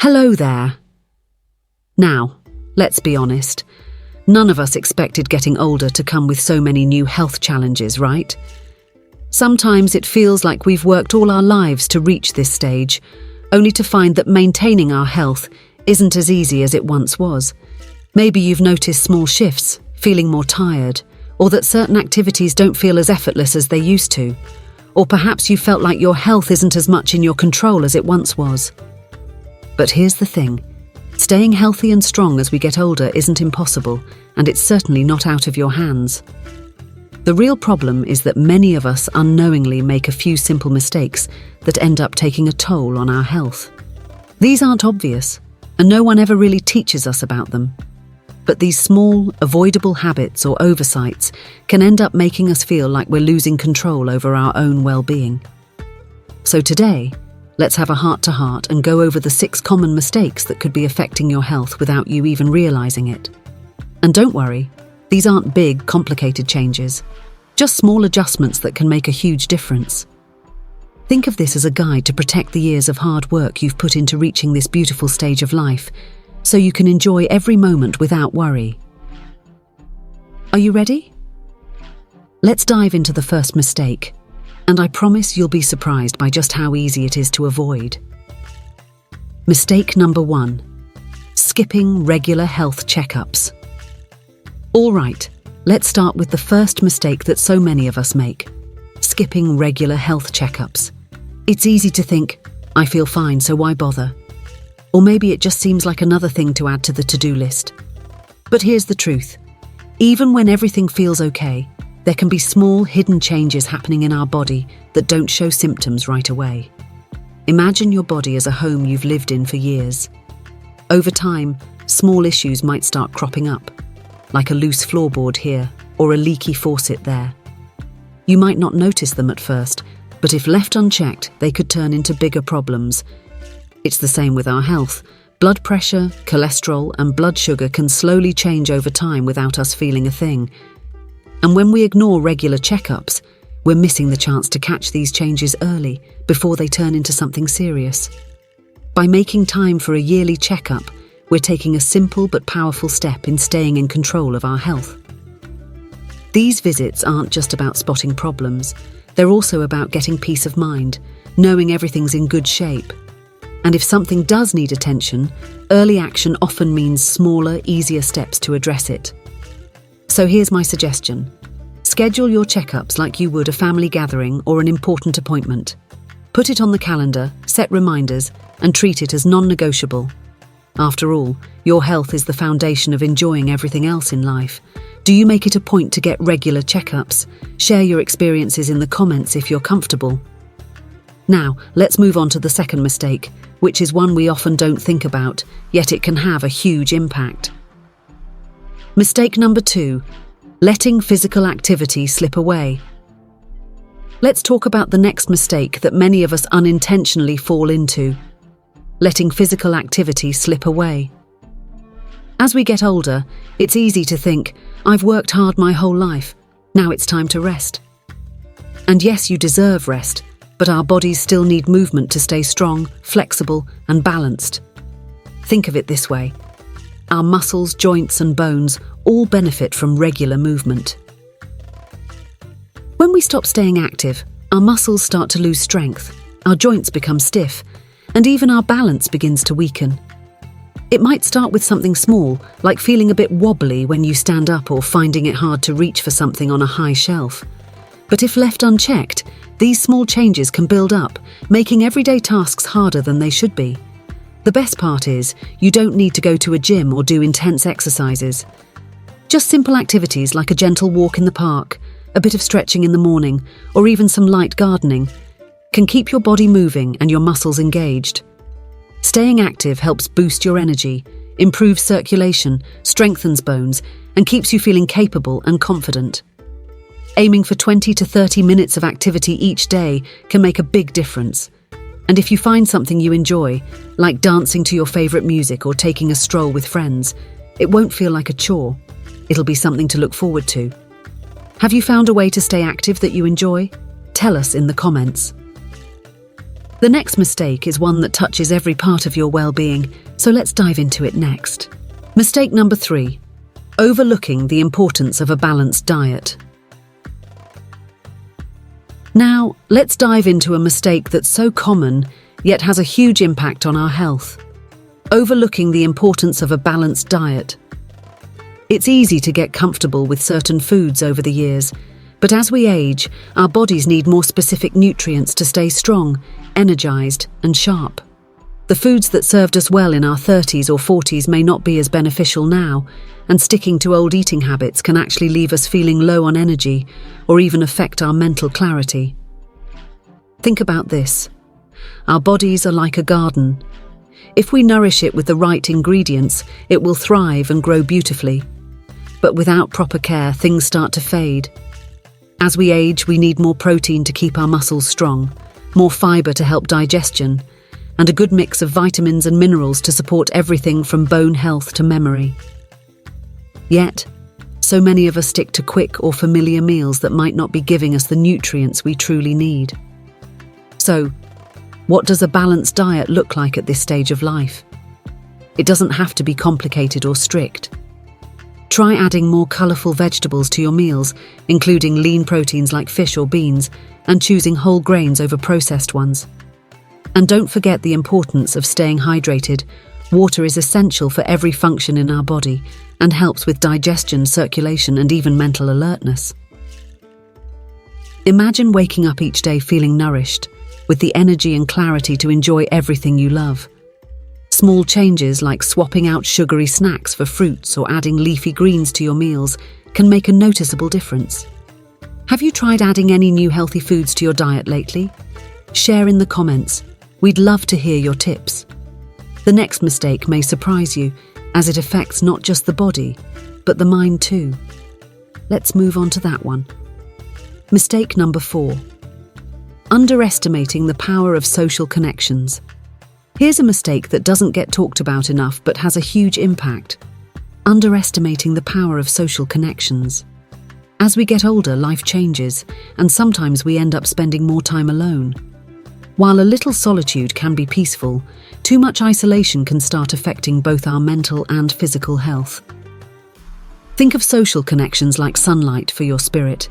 Hello there. Now, let's be honest. None of us expected getting older to come with so many new health challenges, right? Sometimes it feels like we've worked all our lives to reach this stage, only to find that maintaining our health isn't as easy as it once was. Maybe you've noticed small shifts, feeling more tired, or that certain activities don't feel as effortless as they used to. Or perhaps you felt like your health isn't as much in your control as it once was. But here's the thing. Staying healthy and strong as we get older isn't impossible, and it's certainly not out of your hands. The real problem is that many of us unknowingly make a few simple mistakes that end up taking a toll on our health. These aren't obvious, and no one ever really teaches us about them. But these small, avoidable habits or oversights can end up making us feel like we're losing control over our own well-being. So today, let's have a heart-to-heart and go over the 6 common mistakes that could be affecting your health without you even realizing it. And don't worry, these aren't big, complicated changes, just small adjustments that can make a huge difference. Think of this as a guide to protect the years of hard work you've put into reaching this beautiful stage of life, so you can enjoy every moment without worry. Are you ready? Let's dive into the first mistake, and I promise you'll be surprised by just how easy it is to avoid. Mistake number 1: skipping regular health checkups. All right, let's start with the first mistake that so many of us make: skipping regular health checkups. It's easy to think, I feel fine, so why bother? Or maybe it just seems like another thing to add to the to-do list. But here's the truth. Even when everything feels okay, there can be small, hidden changes happening in our body that don't show symptoms right away. Imagine your body as a home you've lived in for years. Over time, small issues might start cropping up, like a loose floorboard here or a leaky faucet there. You might not notice them at first, but if left unchecked, they could turn into bigger problems. It's the same with our health. Blood pressure, cholesterol, and blood sugar can slowly change over time without us feeling a thing. And when we ignore regular checkups, we're missing the chance to catch these changes early before they turn into something serious. By making time for a yearly checkup, we're taking a simple but powerful step in staying in control of our health. These visits aren't just about spotting problems. They're also about getting peace of mind, knowing everything's in good shape. And if something does need attention, early action often means smaller, easier steps to address it. So here's my suggestion. Schedule your checkups like you would a family gathering or an important appointment. Put it on the calendar, set reminders, and treat it as non-negotiable. After all, your health is the foundation of enjoying everything else in life. Do you make it a point to get regular checkups? Share your experiences in the comments if you're comfortable. Now, let's move on to the second mistake, which is one we often don't think about, yet it can have a huge impact. Mistake number 2: letting physical activity slip away. Let's talk about the next mistake that many of us unintentionally fall into: letting physical activity slip away. As we get older, it's easy to think, I've worked hard my whole life, now it's time to rest. And yes, you deserve rest, but our bodies still need movement to stay strong, flexible, and balanced. Think of it this way. Our muscles, joints, and bones all benefit from regular movement. When we stop staying active, our muscles start to lose strength, our joints become stiff, and even our balance begins to weaken. It might start with something small, like feeling a bit wobbly when you stand up or finding it hard to reach for something on a high shelf. But if left unchecked, these small changes can build up, making everyday tasks harder than they should be. The best part is, you don't need to go to a gym or do intense exercises. Just simple activities like a gentle walk in the park, a bit of stretching in the morning, or even some light gardening can keep your body moving and your muscles engaged. Staying active helps boost your energy, improves circulation, strengthens bones, and keeps you feeling capable and confident. Aiming for 20 to 30 minutes of activity each day can make a big difference. And if you find something you enjoy, like dancing to your favorite music or taking a stroll with friends, it won't feel like a chore. It'll be something to look forward to. Have you found a way to stay active that you enjoy? Tell us in the comments. The next mistake is one that touches every part of your well-being, so let's dive into it next. Mistake number 3. Overlooking the importance of a balanced diet. Now, let's dive into a mistake that's so common, yet has a huge impact on our health. Overlooking the importance of a balanced diet. It's easy to get comfortable with certain foods over the years, but as we age, our bodies need more specific nutrients to stay strong, energized, and sharp. The foods that served us well in our 30s or 40s may not be as beneficial now, and sticking to old eating habits can actually leave us feeling low on energy or even affect our mental clarity. Think about this. Our bodies are like a garden. If we nourish it with the right ingredients, it will thrive and grow beautifully. But without proper care, things start to fade. As we age, we need more protein to keep our muscles strong, more fiber to help digestion, and a good mix of vitamins and minerals to support everything from bone health to memory. Yet, so many of us stick to quick or familiar meals that might not be giving us the nutrients we truly need. So, what does a balanced diet look like at this stage of life? It doesn't have to be complicated or strict. Try adding more colourful vegetables to your meals, including lean proteins like fish or beans, and choosing whole grains over processed ones. And don't forget the importance of staying hydrated. Water is essential for every function in our body and helps with digestion, circulation, and even mental alertness. Imagine waking up each day feeling nourished, with the energy and clarity to enjoy everything you love. Small changes like swapping out sugary snacks for fruits or adding leafy greens to your meals can make a noticeable difference. Have you tried adding any new healthy foods to your diet lately? Share in the comments. We'd love to hear your tips. The next mistake may surprise you, as it affects not just the body, but the mind too. Let's move on to that one. Mistake number 4. Underestimating the power of social connections. Here's a mistake that doesn't get talked about enough but has a huge impact. Underestimating the power of social connections. As we get older, life changes, and sometimes we end up spending more time alone. While a little solitude can be peaceful, too much isolation can start affecting both our mental and physical health. Think of social connections like sunlight for your spirit.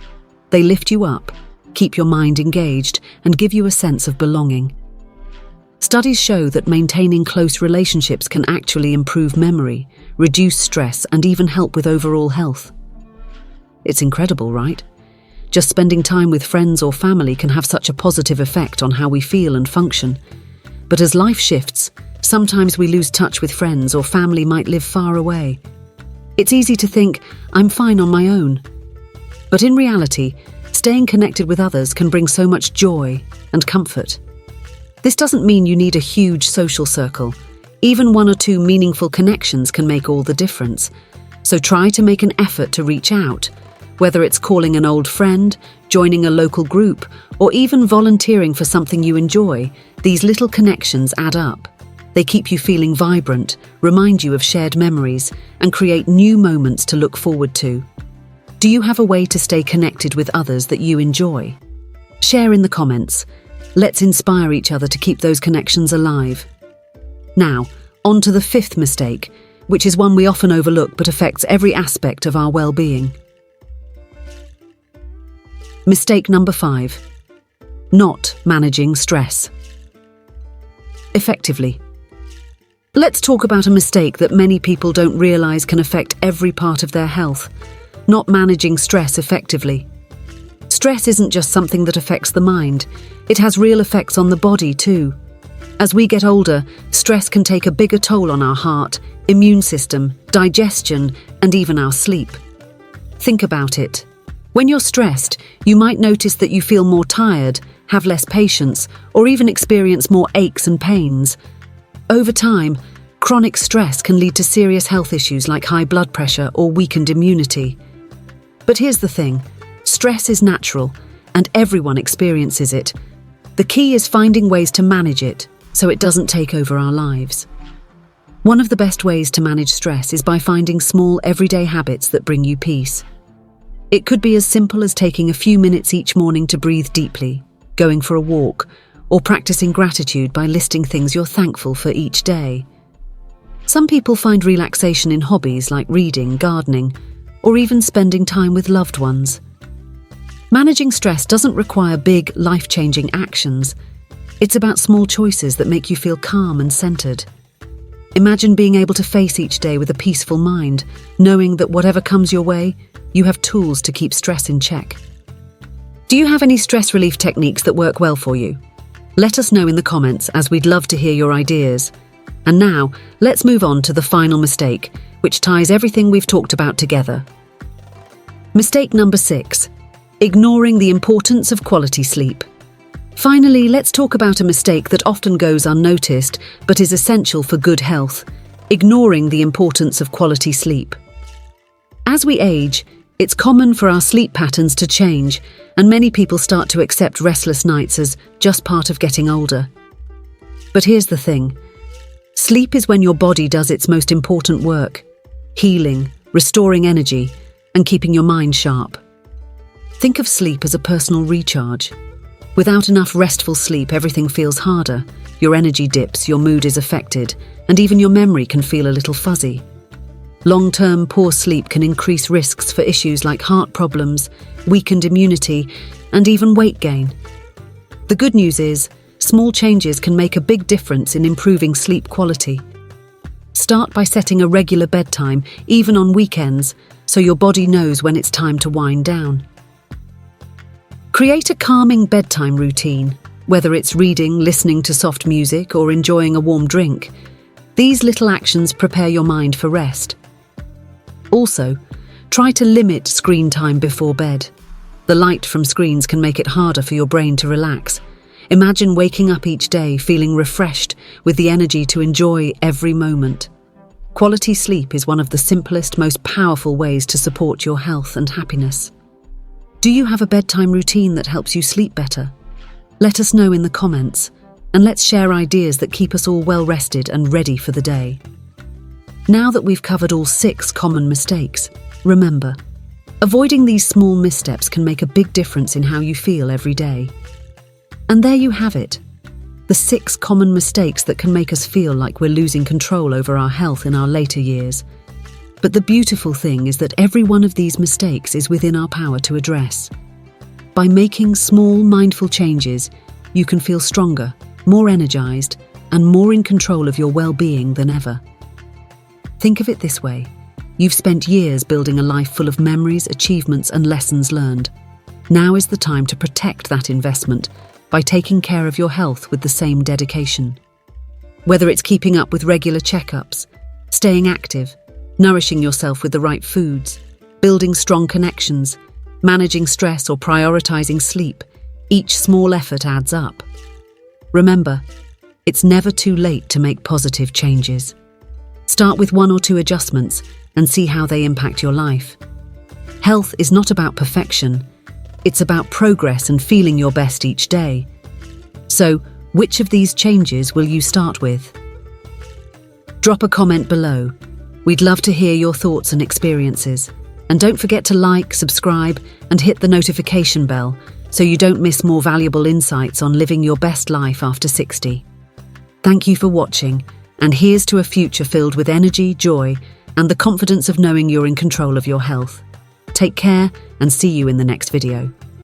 They lift you up, keep your mind engaged, and give you a sense of belonging. Studies show that maintaining close relationships can actually improve memory, reduce stress, and even help with overall health. It's incredible, right? Just spending time with friends or family can have such a positive effect on how we feel and function. But as life shifts, sometimes we lose touch with friends or family might live far away. It's easy to think, I'm fine on my own. But in reality, staying connected with others can bring so much joy and comfort. This doesn't mean you need a huge social circle. Even 1 or 2 meaningful connections can make all the difference. So try to make an effort to reach out. Whether it's calling an old friend, joining a local group, or even volunteering for something you enjoy, these little connections add up. They keep you feeling vibrant, remind you of shared memories, and create new moments to look forward to. Do you have a way to stay connected with others that you enjoy? Share in the comments. Let's inspire each other to keep those connections alive. Now, on to the 5th mistake, which is one we often overlook but affects every aspect of our well-being. Mistake number 5. Not managing stress effectively. Let's talk about a mistake that many people don't realize can affect every part of their health: not managing stress effectively. Stress isn't just something that affects the mind, it has real effects on the body too. As we get older, stress can take a bigger toll on our heart, immune system, digestion, and even our sleep. Think about it. When you're stressed, you might notice that you feel more tired, have less patience, or even experience more aches and pains. Over time, chronic stress can lead to serious health issues like high blood pressure or weakened immunity. But here's the thing, stress is natural, and everyone experiences it. The key is finding ways to manage it so it doesn't take over our lives. One of the best ways to manage stress is by finding small, everyday habits that bring you peace. It could be as simple as taking a few minutes each morning to breathe deeply, going for a walk, or practicing gratitude by listing things you're thankful for each day. Some people find relaxation in hobbies like reading, gardening, or even spending time with loved ones. Managing stress doesn't require big, life-changing actions. It's about small choices that make you feel calm and centered. Imagine being able to face each day with a peaceful mind, knowing that whatever comes your way, you have tools to keep stress in check. Do you have any stress relief techniques that work well for you? Let us know in the comments, as we'd love to hear your ideas. And now, let's move on to the final mistake, which ties everything we've talked about together. Mistake number 6. Ignoring the importance of quality sleep. Finally, let's talk about a mistake that often goes unnoticed but is essential for good health: ignoring the importance of quality sleep. As we age, it's common for our sleep patterns to change, and many people start to accept restless nights as just part of getting older. But here's the thing: sleep is when your body does its most important work: healing, restoring energy, and keeping your mind sharp. Think of sleep as a personal recharge. Without enough restful sleep, everything feels harder, your energy dips, your mood is affected, and even your memory can feel a little fuzzy. Long-term poor sleep can increase risks for issues like heart problems, weakened immunity, and even weight gain. The good news is, small changes can make a big difference in improving sleep quality. Start by setting a regular bedtime, even on weekends, so your body knows when it's time to wind down. Create a calming bedtime routine, whether it's reading, listening to soft music, or enjoying a warm drink. These little actions prepare your mind for rest. Also, try to limit screen time before bed. The light from screens can make it harder for your brain to relax. Imagine waking up each day feeling refreshed, with the energy to enjoy every moment. Quality sleep is one of the simplest, most powerful ways to support your health and happiness. Do you have a bedtime routine that helps you sleep better? Let us know in the comments, and let's share ideas that keep us all well rested and ready for the day. Now that we've covered all 6 common mistakes, remember, avoiding these small missteps can make a big difference in how you feel every day. And there you have it, the 6 common mistakes that can make us feel like we're losing control over our health in our later years. But the beautiful thing is that every one of these mistakes is within our power to address. By making small, mindful changes, you can feel stronger, more energized, and more in control of your well-being than ever. Think of it this way: you've spent years building a life full of memories, achievements, and lessons learned. Now is the time to protect that investment by taking care of your health with the same dedication. Whether it's keeping up with regular checkups, staying active, nourishing yourself with the right foods, building strong connections, managing stress, or prioritizing sleep, each small effort adds up. Remember, it's never too late to make positive changes. Start with 1 or 2 adjustments and see how they impact your life. Health is not about perfection, it's about progress and feeling your best each day. So, which of these changes will you start with? Drop a comment below. We'd love to hear your thoughts and experiences. And don't forget to like, subscribe, and hit the notification bell so you don't miss more valuable insights on living your best life after 60. Thank you for watching, and here's to a future filled with energy, joy, and the confidence of knowing you're in control of your health. Take care, and see you in the next video.